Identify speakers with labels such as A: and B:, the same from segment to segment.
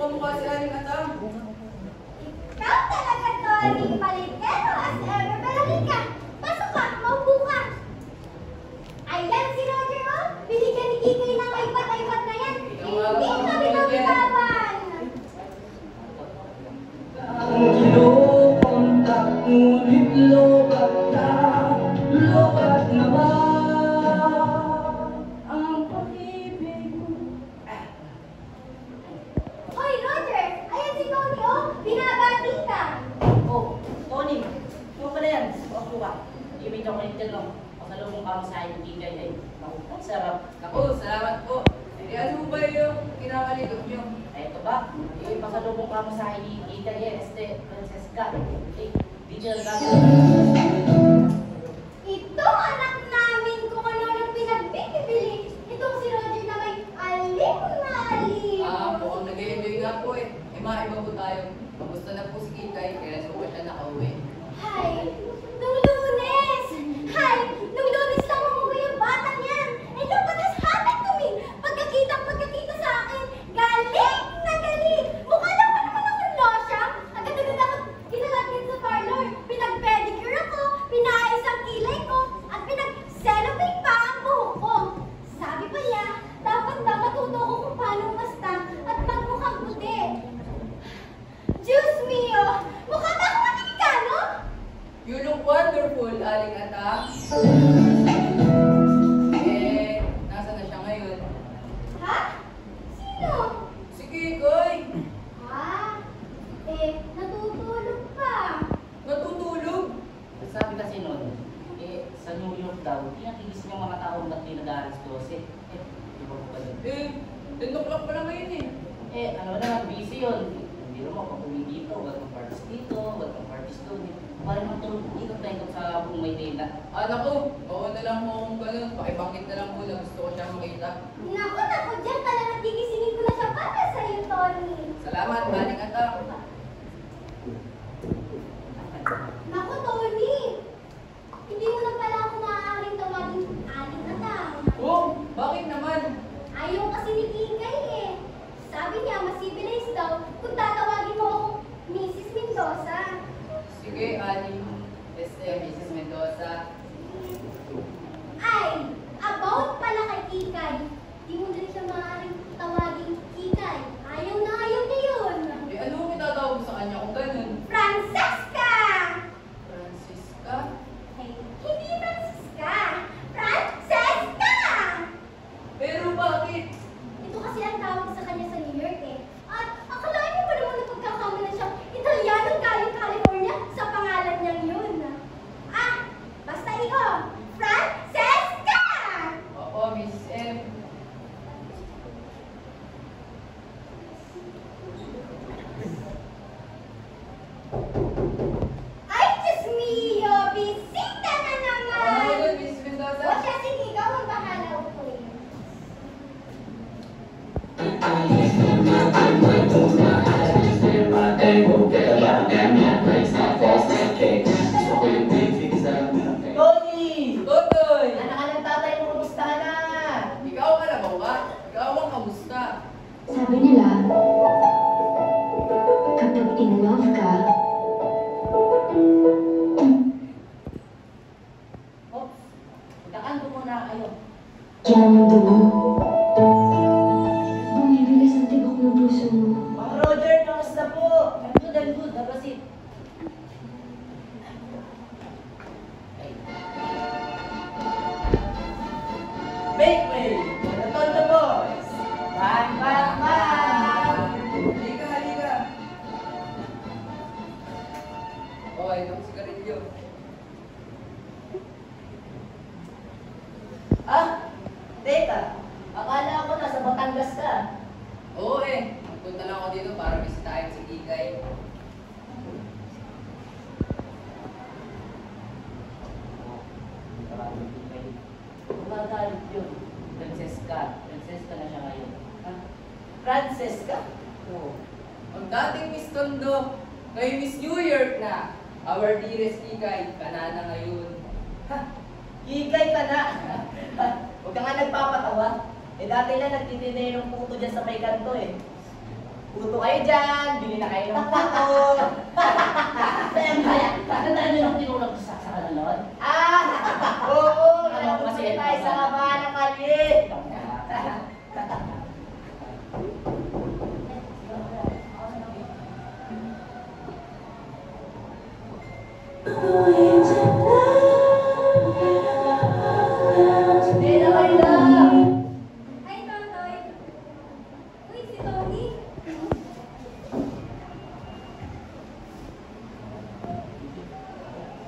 A: kamukha si Aling Atang.
B: Ikaw talaga, Tony. Malikero as ever. Pero halika, pasok ka, maupo ka. Ayan si Roger, oh. Binigyan ni Kikoy ng ipat-ipat na yan. Hindi kami nabitawan.
C: Kinukontak ngunit lobat na, lobat naman ang pag-ibig ko.
B: Hoy, Roger! Ayan si Tony, oh! Binabati ka!
D: Oh, Tony, ano pala yan? Ako ka. Ibig ako ulit lang. Pasalubong ka mo sa akin, Kikay. Ay, naku, ang sarap.
A: Naku, salamat po. Eh, ano ba yung kinakaligap nyo?
D: Ay, ito ba? Eh, pasalubong ka mo sa akin, Kikay. Francesca. Eh, di dyan kami.
B: Itong anak namin kung ano nang pinagbibili. Itong si Roger na may alim na alim.
A: Mukhang nag-enjoy nga po eh. Eh, maiba po tayo. Kamusta na po si Kikay? Kailan po ba siya nakauwi?
B: Hay, nung Lunes! Hay, nung Lunes lang umuwi yung batang yan. And look what has happened to me. Pagkakita sa akin, galing na galing. Mukha lang pa naman ako siya. Agad-agad ako kinalagyan sa parlor. Pinag-pedicure ako, pinaayos ang kilay ko, at pinag-celebrate pa ang buhok ko. Sabi pa niya, dapat daw matuto ko kung paano umasta at magmukhang puti. Diyos mio! Mukha ba ako Amerikano?
A: You look wonderful, Aling Atang. Eh, nasa na siya ngayon?
B: Ha? Sino?
A: Si Kikoy!
B: Natutulog pa.
A: Natutulog!
D: Sabi kasi nun, eh, sa New York daw, kinakigising yung mga taong nagtinadaran sa 12. Eh, di ba ko ba yun?
A: Eh, 10 o'clock pa na ngayon eh.
D: Eh, ano naman, busy yun. Hindi naman kapuli dito, welcome parties dito, welcome parties doon. Parang matulog dito tayo sa buong Maynila.
A: Naku, oo na lang mo kung ganun. Pakibangkit na lang mo na gusto ko siya makita.
B: Naku, dyan ka lang at gigisingin ko na siya para sa'yo, Tony.
A: Salamat, Aling Atang.
B: Naku, Tony. Hindi mo na pala ako maaaring tawagin Aling Atang.
A: Oh, bakit naman?
B: Ayaw kasi ni Kikay eh. Sabi niya, mas civilized daw kung tatawagin mo akong Mrs. Mendoza.
A: Sige, Aling Mrs. Mendoza.
B: Ay, about pala kay Kikay. Di mo din siya maaaring tawagin Kikay. Ayaw na ayaw niya yun.
A: Eh, ano ang itatawag sa kanya kung ganun?
B: Francesca!
A: Francisca?
B: Ay, hindi Francesca. Francesca!
A: Pero bakit?
B: Ito kasi ang tawag sa kanya sa New York eh. At akalain niyo ba naman na pagkakamala siyang Italianong galing California sa pangalan niyang yun? Basta ikaw, Francesca!
A: Oo, Miss M.
B: Ay, Diyos mio! Bisita na naman!
A: Ano yun, Miss
B: O
A: Mendoza?
B: siya, sige, ikaw ang bahala upoy.
D: Tony!
A: Totoy!
D: Anak ka ng tatay mo, kumusta ka na?
A: Ikaw ka na ba? Ikaw ang kamusta?
E: Sabi nila, kapag in love ka,
D: Oops, magkakanto muna kayo.
E: yan ang mundo mo. Bumibilis ang tibok ng puso mo.
D: Mga Roger, kamusta po? I'm good. Have a seat. Ay. Make way! The Tondo Boys! Bang, bang, bang!
A: Halika, halika. Okay, ito ang sigarilyo.
D: Teka, akala ko nasa Batangas ka.
A: Oo eh, magpunta lang ako dito para bisitahin si Kikay.
D: Kumagalit yun. Francesca na siya ngayon. Ha? Francesca? Oo.
A: Ang dating Miss Tondo, ngayon Miss New York na. Our dearest Kikay, kanana ngayon.
D: Ha? Higay ka na. Huwag ka nga nagpapatawa. Eh dati na nagtitinay ng puto dyan sa may kanto eh. Puto kayo dyan, bili na kayo ng puto. Kaya, tatandaan nyo ng tinulog sa kanalon?
A: Oo,
D: Ano kasi
A: tayo sa kabahan ng kali. Hindi na kayo lang.
B: Ay, Totoy. Uy, si Tony.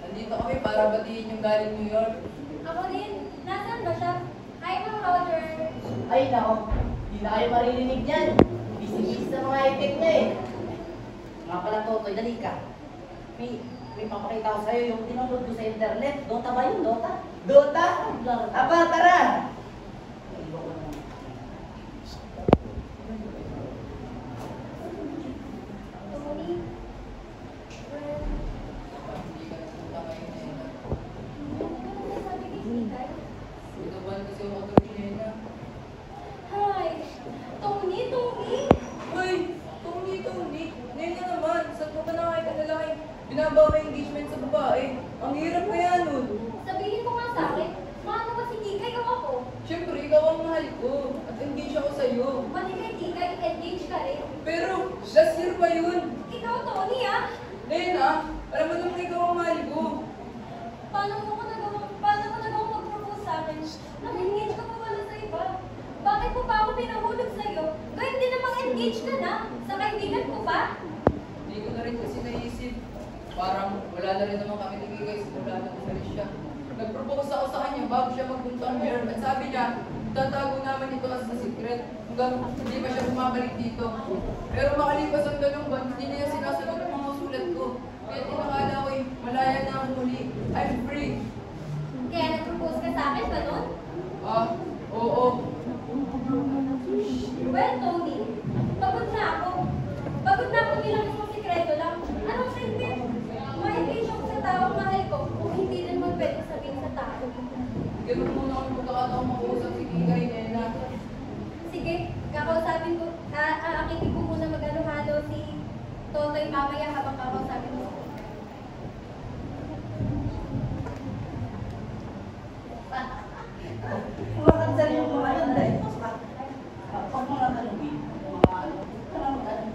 A: Nandito kami para batiin yung galing New York.
B: Ako din. Nasaan ba siya? Hi, Ma'am Roger.
D: Ay, nako. Hindi na kayo maririnig yan. Busy-busy sa mga epic na eh. Nga pala, Totoy, dali ka. May papakita ko sa'yo yung tinulog ko sa internet. Dota ba yun? Dota?
A: Dota? Aba, tara!
B: Tony. Well,
A: Hindi ka napunta ngayon, Nena.
B: ano ba sabi kay Tikay?
A: Ito ba kasi ako kagabi, Nena?
B: Hi. Tony, Tony.
A: Uy! Tony! Nena naman, saan mo ba nakakita na lalaki? Binabawa may engagement sa babae. Ang hirap kaya nun.
B: Sabihin mo nga sa akin, maano ba si Tikay o ako?
A: Siyempre, ikaw ang mahal ko. At engage ako sa'yo.
B: Mali kay Tikay, engage ka rin.
A: Pero, last year pa yun.
B: Ikaw, Tony, ah.
A: Nena, alam mo naman ikaw ang mahal ko.
B: Paano mo nagawang mag-propose sa akin? Nag-engage ka pa pala sa iba. Bakit mo pa ako pinahulog sa'yo? Gawin din namang engage ka na. Sa kaibigan ko pa.
A: Hindi ko na rin kasi naisip. Parang wala na rin naman kami ni Kikay simula nang umalis siya. Nag-propose ako sa kanya bago siya magpuntang here. At sabi niya, tatago namin ito as a secret hanggang hindi pa siya bumabalik dito. Pero makalipas ang dalawang buwan, hindi niya sinasagot ang mga sulat ko. Kaya tinakala ko malaya na ako muli. I'm free.
B: Kaya nag-propose ka sa akin ba nun?
A: Oo.
B: Well, Tony, pagod na ako. Pagod na ako bilang isang sikreto lang. Anong silbi? Ma-engage ako sa taong mahal ko kung hindi rin mo pwede sabihin sa tao.
A: Ganun muna ako magkakataong makuusap si Kikay, Nena.
B: Sige, kakausapin ko, aakitin ko muna mag-halo-halo si Totoy mamaya habang kakausapin mo.
D: Kumakansan yung mga yun dahil. Pag mga kalungin, mga ano, parang ano,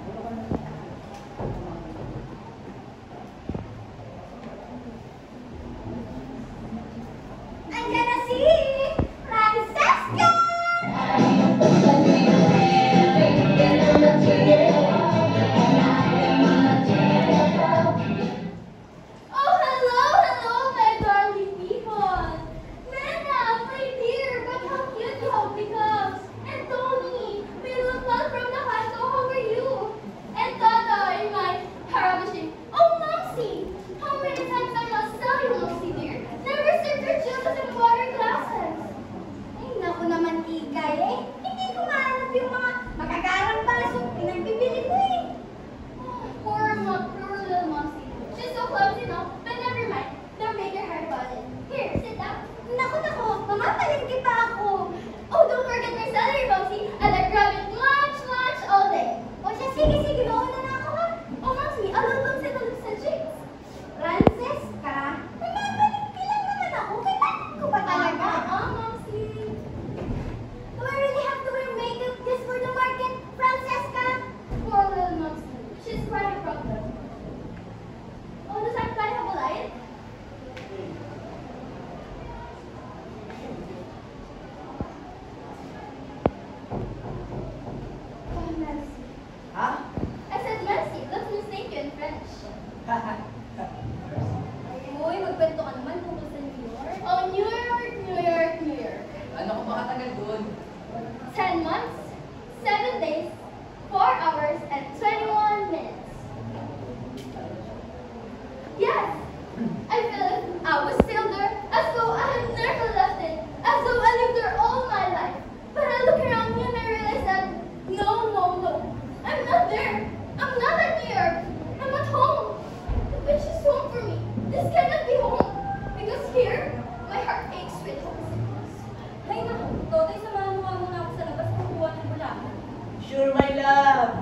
B: Andiyan na si Francesca! Oh, hello, my darling people. Nana, my dear, but how cute you have become. And Tony, we look well from the high, so how are you? And Tata, and my ravishing. Oh, Momsy, how many times I must tell you, Momsy dear, never serve your children in water glasses. Ay, naku naman, Tikay, eh. Hindi ko mahanap yung mga magagarang baso. Pinagbibili ko eh. Poor little Momsy. She's so clumsy, no? But never mind. Don't make your heart about it. Here, sit down. Naku, mamapalingki pa ako. Oh, don't forget my salary, Momsy. I like grabbing lunch all day. O siya, sige, mauna na ako ha. Oh, Momsy, alulong sa chicks. Francesca, mamapalingki lang naman ako. Kailangan ko ba talaga? Momsy. Do I really have to wear makeup just for the market, Francesca? Poor little Momsy. She's quite a problem. Oh, does that guy have a light? Oh, Mercy.
D: ha?
B: I said Mercy. Let's mistake you in French. Uy, magkwento ka naman tungkol sa New York. Oh, New York.
A: Ano ko makatagal doon?
B: 10 months, 7 days, 4 hours, and 21 minutes. Yes! I feel as I was still there, as though I had never left it, as though I lived there all my life. But I look around me and I realize that, no. I'm not there. I'm not at New York. I'm at home. The beach is home for me. This cannot be home. Because here, my heart aches with homesickness. Ay naku, Totoy, samahan mo nga muna ako sa labas kukuha ng bulakan.
D: Sure, my love.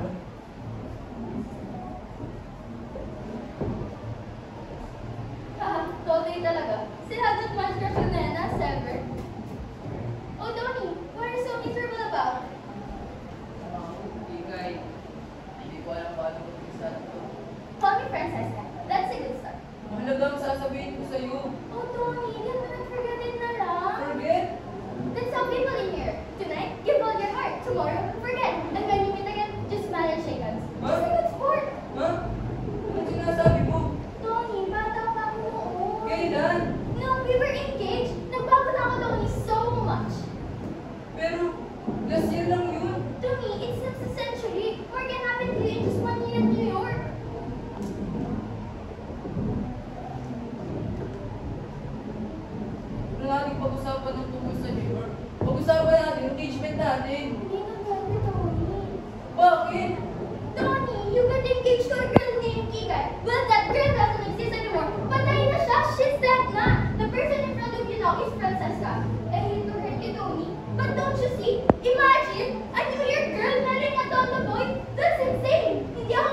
B: Imagine, a New Year girl marrying a Tondo boy? That's insane! Hindi ako...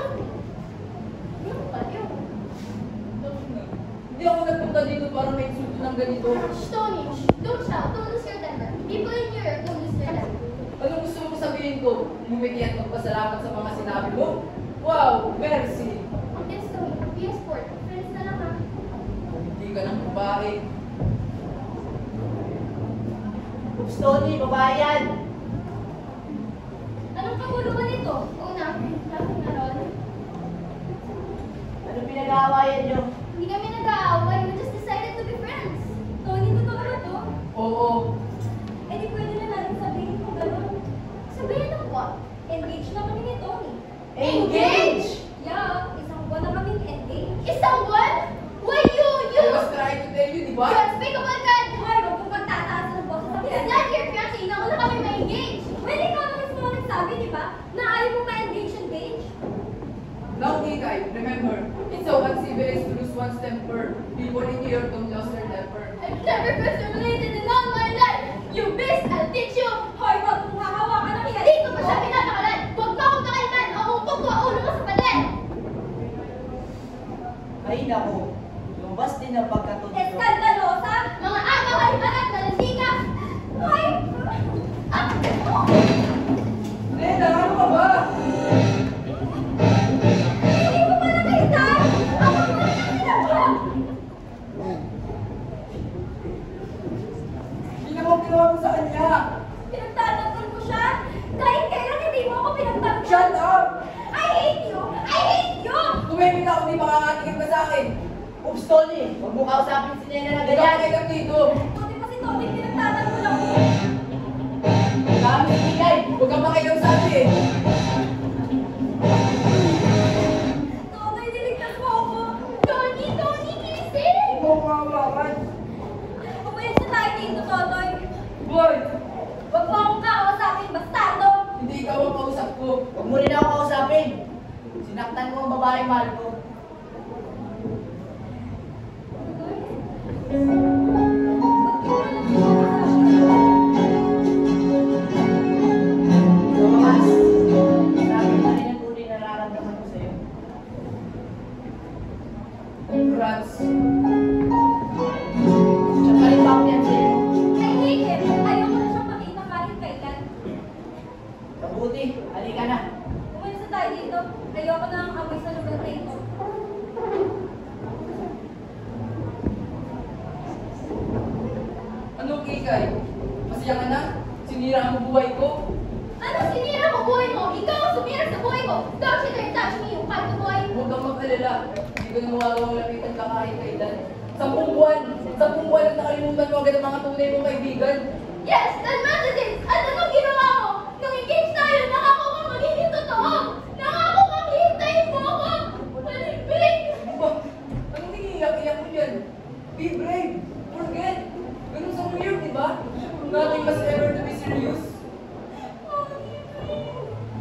B: Hindi ako paliw.
A: Hindi ako nagpunta dito para may insulto ng ganito.
B: Shh, Tony, shh, don't shout. Don't lose your temper. People in New York don't lose their temper.
A: Anong gusto mo sabihin ko? Bumiti at magpasalamat sa mga sinabi mo? Wow, merci!
B: Yes, Tony, be a sport. Friends na lang ha.
A: Hindi ka ng babae.
D: Oops, Tony, babae yan.
B: Anong kaguluhan nito? Una, laughing na ron.
D: Ano pinag-aawayan nyo?
B: Hindi kami nag-aaway. We just decided to be friends. Tony, totoo ba to?
A: Oo.
B: Eh di pwede na natin sabihin kung gano'n. Sabihin ng what? Engaged na kami ni Tony.
D: Engage!
B: Yeah, isang buwan na kaming engaged. Isang buwan? Why you?
A: I was trying to tell you, di ba?
B: You unspeakable God! Hoy, huwag mong pagtataas ng boses sa It's not your fiancé. Inauna kami ma-engage. Well, ikaw na mismo ang nagsabi, di ba? Na ayaw mo ma-engage.
A: Now, Kikay, remember, it's so uncivilized to lose one's temper. People in New York don't lose their temper.
B: I've never been humiliated in all my life. You beast, I'll teach you. Hoy, huwag mong hahawakan ng hiyalit. Dito pa siya pinapakalan. Huwag mo akong pakalman. Maupog ko ang ulo mo sa pader.
D: Ay, naku. Lumabas din ang pagkatuto.
B: Eskandalosa! Mga ama kalibarat na lasika! Hoy! Ah!
A: Neda, ano ka ba?
B: Hindi ko pa nakita! Ako mo na sinabi!
A: Hindi naman ginawa mo sa kanya.
B: Pinagtatanggol ko siya! Kahit kailan hindi mo ako pinagtanggol!
A: Shut up!
B: I hate you! I hate you!
A: Tumimik ako, di makakatingin ka sa akin.
D: Oops, Tony, huwag mo kausapin si Nena na
A: Hindi ka
D: ganyan.
A: makilang dito.
B: Buti pa si Tony pinagtatanggol ako!
D: Dami si Kay.
A: Huwag kang makilang sa akin.
B: Tony, niligtas mo ako! Tony, gising!
A: Huwag mo kawakan.
B: Pumayos na tayo dito, Totoy!
A: Boy,
B: Huwag mo akong kakausapin, bastardo!
A: hindi ikaw ang kausap ko.
D: Huwag mo rin ako kausapin. Sinaktan ko ang babaeng mahal ko. Lumabas. Sabi pa rin ang tunay na nararamdaman ko sa'yo.
A: Congrats.
D: Siya pa rin ba ako yan sa'yo?
B: I hate him! Ayaw ko na siyang makita kahit kailan.
D: Mabuti, halika na.
B: Umalis na tayo dito. Ayoko na ang amoy sa lugar na ito.
A: Ano, Kikay? Masaya ka na? Sinira mo buhay ko?
B: Ano sinira mo buhay mo? Ikaw ang sumira sa buhay ko! Don't you dare touch me, you bad boy!
A: Huwag kang mag-alala. Hindi ko na magagawang lapitan ka kahit kailan. 10 buwan! 10 buwan ang nakalimutan mo agad ang mga tunay mong kaibigan.
B: Yes, that matters it! At anong ginawa mo? Nung engage tayo, nangako kang magiging totoo! Nangako kang hihintayin mo ako! Malibig!
A: Ba? Anong iniiyak-iyak mo yan? Be brave! Forget! Ganun sa New York, di ba? Nothing must ever to be serious.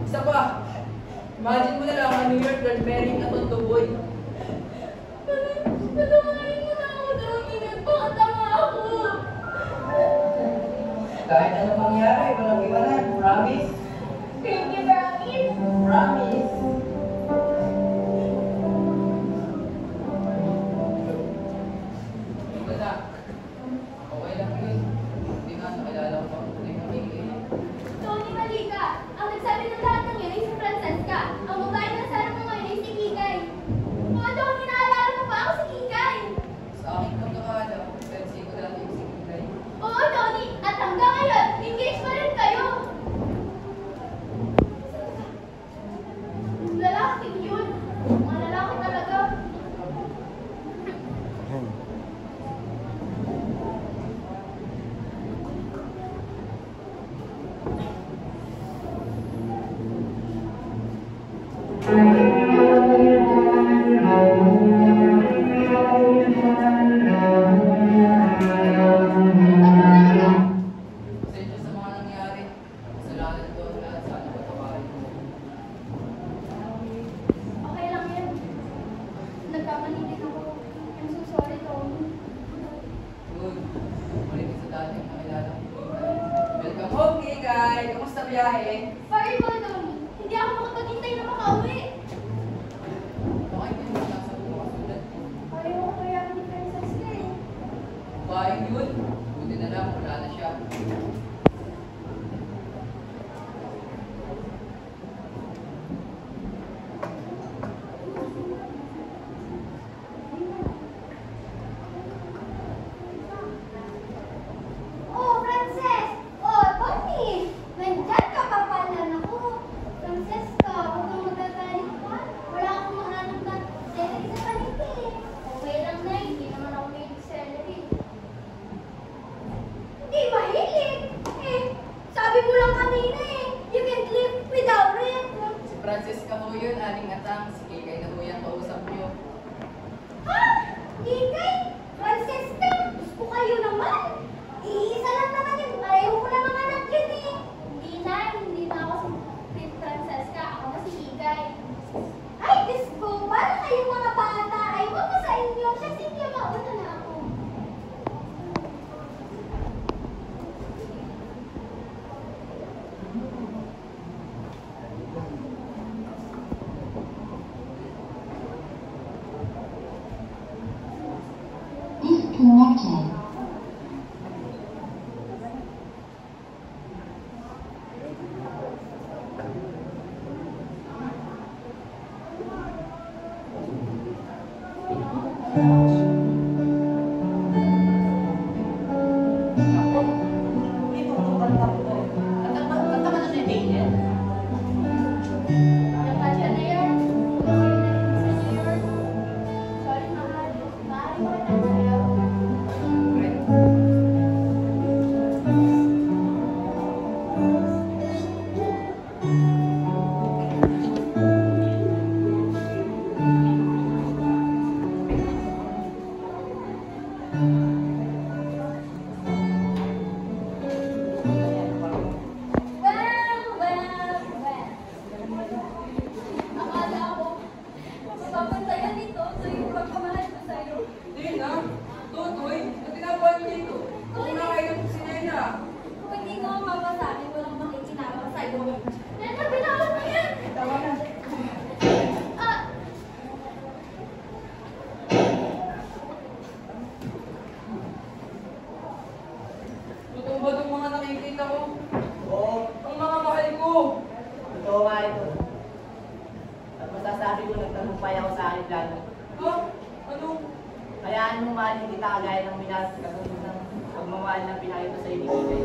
A: Isa pa, imagine mo na lang ang New York girl marrying a Tondo boy.
B: Patawagin mo na ako, Tony. Nagpakatanga ako!
C: Kahit ano mangyari, walang iwanan. Promise?
B: Thank you, Promise!
C: Promise?
A: Wala. Okay lang yun. Hindi nga nakilala ko pang tunay na kaibigan.
B: Tony, mali ka! Ang nagsabi ng lahat ng yun ay si Francesca. Ang babae na sarap mo ngayon ay si Kikay. Mga Tony, naalala mo ba ako si Kikay?
A: Sa aking pagkakala, pensi ko dati yung si Kikay.
B: Oo, Tony! At hanggang ngayon, engaged pa rin kayo!
A: Kikay, kamusta biyahe?
B: Sorry po, Tony. Hindi ako makapaghintay na makauwi.
A: Okay, hindi mo nasa mga sulat.
B: Ayaw ko kaya ni Francesca eh.
A: Bahay yun. Buti na lang, wala na siya.
B: Oh, Frances! Oh, Tony! Nandyan ka pa pala. Naku, Francesca, huwag kang magagalit pa. Wala akong mahanap na celery sa palengke eh. Okay lang na, hindi naman ako mahilig celery. Hindi mahilig? Eh, sabi mo lang kanina eh, you can't live without it.
A: Si Francisca ho yun, aling atang. Si Kikay na ho yan kausap niyo.
B: Ha? Kikay? Francesca? Diyos ko kayo naman. Iisa lang naman yun. Pareho ko namang anak yun eh. Hindi na ako si Francesca. Ako na si Kikay. Ay, Diyos ko. Parang kayong mga bata. Ay, wag ko sa inyo. Siya si Kikay. Mauna na ako.
E: Disconnected.
D: Ako, dito ko kanta ko. Kanta ka na si Daniel.
B: Yung kanta na yun. Sorry na rin sa New York. Sorry, mahal. Mahal ko na sa'yo. Well. Akala ko, mapapantayan nito sa yung pagkamahal ko sa'yo.
A: Hindi na. Tutoy, ang ginagawa niyo dito. Kung na kayo ng sinena.
B: Kung hindi ko mapasabi, walang makikinabang sa'yo. Yan, binawal mo yan!
A: Tama na.
B: Ah,
A: Totoo ba itong mga nakikita ko?
C: Oo,
A: Ang mga mahal ko.
C: totoo nga ito. At masasabi ko nagtagumpay ako sa akin plano.
A: Ha? Ano?
C: Hayaan mo mahalin kita kagaya ng minahal katulad ng pagmamahal na pinakita sa ibigay.